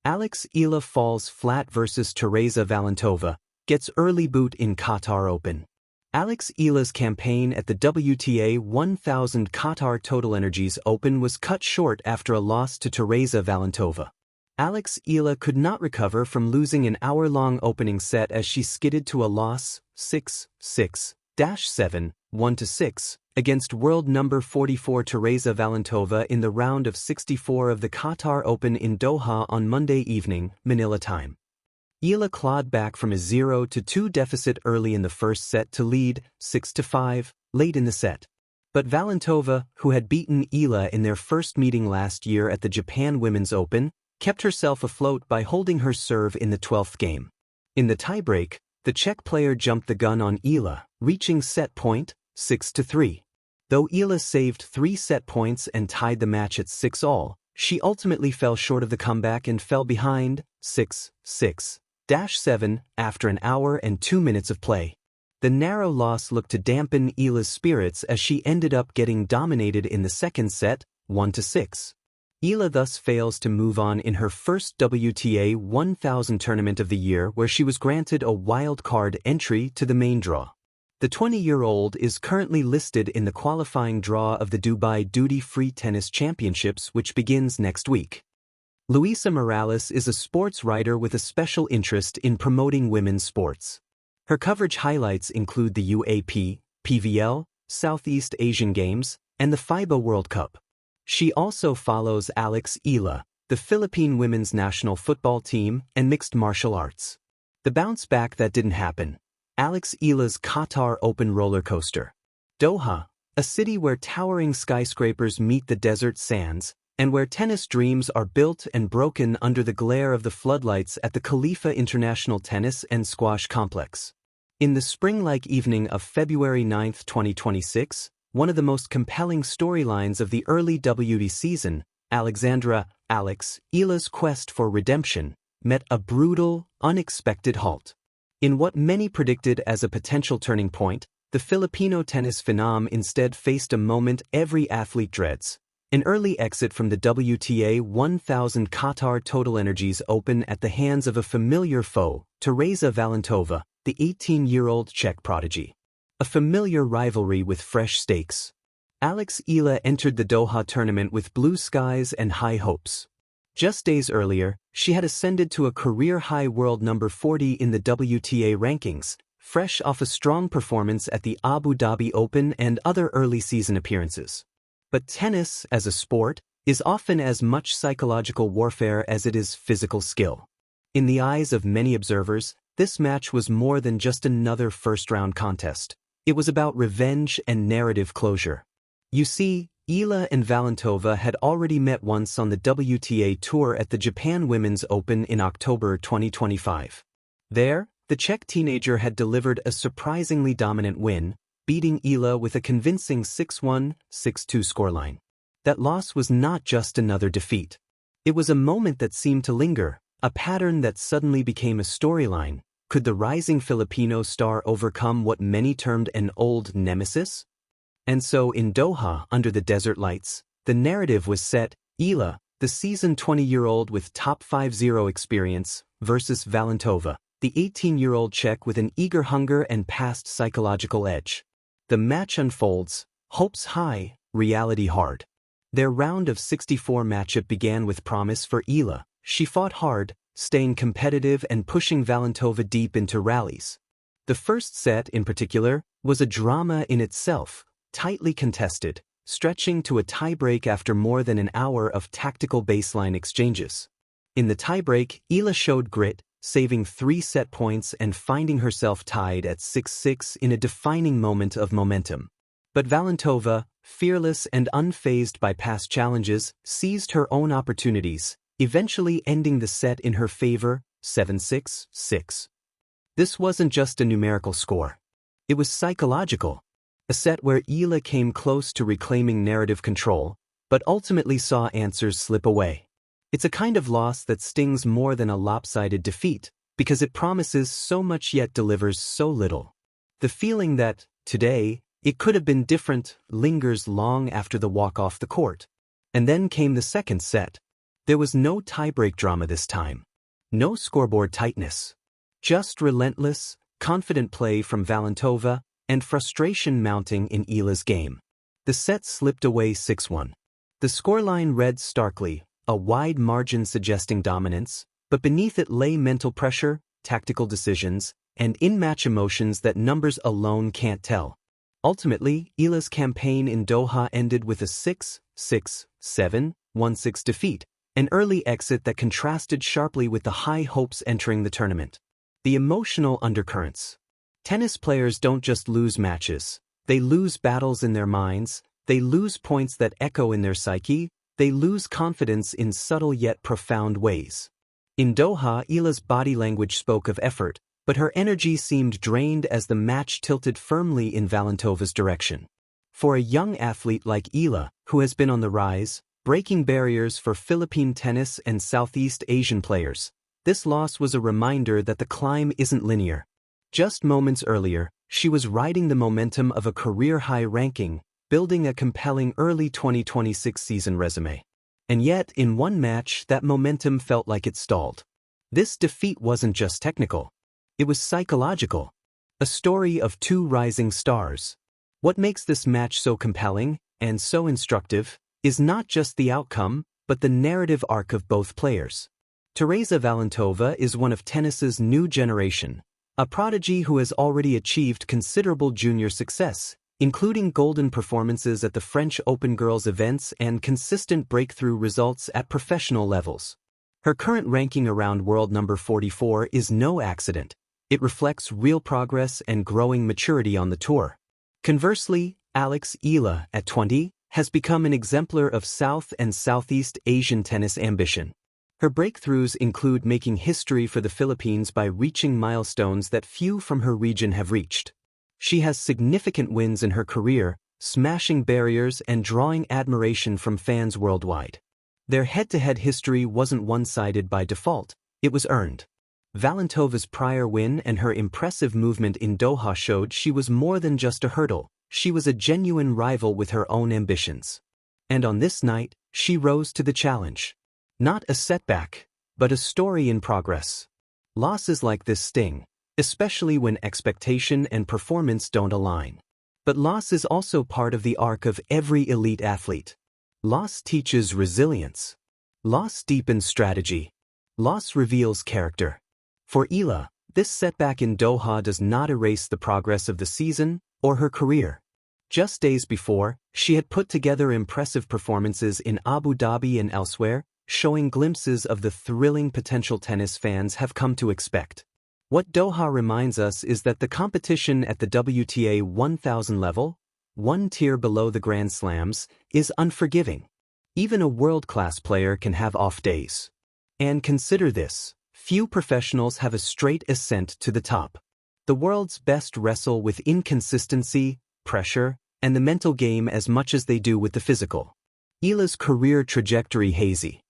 Eala falls flat versus Tereza Valentova, gets early boot in Qatar Open. Eala's campaign at the WTA 1000 Qatar TotalEnergies Open was cut short after a loss to Tereza Valentova. Eala could not recover from losing an hour-long opening set as she skidded to a loss, 6-6, 7, 1-6, against world number 44 Tereza Valentova in the round of 64 of the Qatar Open in Doha on Monday evening, Manila time. Eala clawed back from a 0-2 deficit early in the first set to lead 6-5 late in the set. But Valentova, who had beaten Eala in their first meeting last year at the Japan Women's Open, kept herself afloat by holding her serve in the 12th game. In the tiebreak, the Czech player jumped the gun on Eala, reaching set point 6-3. Though Eala saved 3 set points and tied the match at 6-all, she ultimately fell short of the comeback and fell behind 6-7 after an hour and 2 minutes of play. The narrow loss looked to dampen Eala's spirits as she ended up getting dominated in the second set, 1-6. Eala thus fails to move on in her first WTA 1000 tournament of the year, where she was granted a wild card entry to the main draw. The 20-year-old is currently listed in the qualifying draw of the Dubai Duty-Free Tennis Championships, which begins next week. Luisa Morales is a sports writer with a special interest in promoting women's sports. Her coverage highlights include the UAP, PVL, Southeast Asian Games, and the FIBA World Cup. She also follows Eala, the Philippine women's national football team, and mixed martial arts. The bounce back that didn't happen. Eala's Qatar Open roller coaster. Doha, a city where towering skyscrapers meet the desert sands, and where tennis dreams are built and broken under the glare of the floodlights at the Khalifa International Tennis and Squash Complex. In the spring-like evening of February 9, 2026, one of the most compelling storylines of the early WD season, Eala's quest for redemption, met a brutal, unexpected halt. In what many predicted as a potential turning point, the Filipino tennis phenom instead faced a moment every athlete dreads: an early exit from the WTA 1000 Qatar TotalEnergies Open at the hands of a familiar foe, Tereza Valentova, the 18-year-old Czech prodigy. A familiar rivalry with fresh stakes. Eala entered the Doha tournament with blue skies and high hopes. Just days earlier, she had ascended to a career-high world number 40 in the WTA rankings, fresh off a strong performance at the Abu Dhabi Open and other early-season appearances. But tennis, as a sport, is often as much psychological warfare as it is physical skill. In the eyes of many observers, this match was more than just another first-round contest. It was about revenge and narrative closure. You see, Eala and Valentova had already met once on the WTA Tour at the Japan Women's Open in October 2025. There, the Czech teenager had delivered a surprisingly dominant win, beating Eala with a convincing 6-1, 6-2 scoreline. That loss was not just another defeat. It was a moment that seemed to linger, a pattern that suddenly became a storyline. Could the rising Filipino star overcome what many termed an old nemesis? And so in Doha, under the desert lights, the narrative was set: Eala, the seasoned 20-year-old with top 5-0 experience, versus Valentova, the 18-year-old Czech with an eager hunger and past psychological edge. The match unfolds, hopes high, reality hard. Their round of 64 matchup began with promise for Eala. She fought hard, staying competitive and pushing Valentova deep into rallies. The first set, in particular, was a drama in itself, tightly contested, stretching to a tiebreak after more than an hour of tactical baseline exchanges. In the tiebreak, Eala showed grit, saving 3 set points and finding herself tied at 6-6 in a defining moment of momentum. But Valentova, fearless and unfazed by past challenges, seized her own opportunities, eventually ending the set in her favor, 7-6, 6. This wasn't just a numerical score. It was psychological. A set where Eala came close to reclaiming narrative control, but ultimately saw answers slip away. It's a kind of loss that stings more than a lopsided defeat, because it promises so much yet delivers so little. The feeling that, today, it could have been different lingers long after the walk off the court. And then came the second set. There was no tiebreak drama this time. No scoreboard tightness. Just relentless, confident play from Valentova and frustration mounting in Eala's game. The set slipped away 6-1. The scoreline read starkly, a wide margin suggesting dominance, but beneath it lay mental pressure, tactical decisions, and in-match emotions that numbers alone can't tell. Ultimately, Eala's campaign in Doha ended with a 6-6-7, 1-6 defeat, an early exit that contrasted sharply with the high hopes entering the tournament. The emotional undercurrents. Tennis players don't just lose matches, they lose battles in their minds, they lose points that echo in their psyche, they lose confidence in subtle yet profound ways. In Doha, Eala's body language spoke of effort, but her energy seemed drained as the match tilted firmly in Valentova's direction. For a young athlete like Eala, who has been on the rise, breaking barriers for Philippine tennis and Southeast Asian players, this loss was a reminder that the climb isn't linear. Just moments earlier, she was riding the momentum of a career-high ranking, building a compelling early 2026 season resume. And yet, in one match, that momentum felt like it stalled. This defeat wasn't just technical. It was psychological. A story of two rising stars. What makes this match so compelling, and so instructive, is not just the outcome, but the narrative arc of both players. Tereza Valentova is one of tennis's new generation, a prodigy who has already achieved considerable junior success, including golden performances at the French Open girls events and consistent breakthrough results at professional levels. Her current ranking around world number 44 is no accident. It reflects real progress and growing maturity on the tour. Conversely, Eala, at 20, has become an exemplar of South and Southeast Asian tennis ambition. Her breakthroughs include making history for the Philippines by reaching milestones that few from her region have reached. She has significant wins in her career, smashing barriers and drawing admiration from fans worldwide. Their head-to-head history wasn't one-sided by default, it was earned. Valentova's prior win and her impressive movement in Doha showed she was more than just a hurdle, she was a genuine rival with her own ambitions. And on this night, she rose to the challenge. Not a setback, but a story in progress. Losses like this sting, especially when expectation and performance don't align. But loss is also part of the arc of every elite athlete. Loss teaches resilience. Loss deepens strategy. Loss reveals character. For Eala, this setback in Doha does not erase the progress of the season or her career. Just days before, she had put together impressive performances in Abu Dhabi and elsewhere, showing glimpses of the thrilling potential tennis fans have come to expect. What Doha reminds us is that the competition at the WTA 1000 level, one tier below the Grand Slams, is unforgiving. Even a world-class player can have off days. And consider this, few professionals have a straight ascent to the top. The world's best wrestle with inconsistency, pressure, and the mental game as much as they do with the physical. Eala's career trajectory hazy.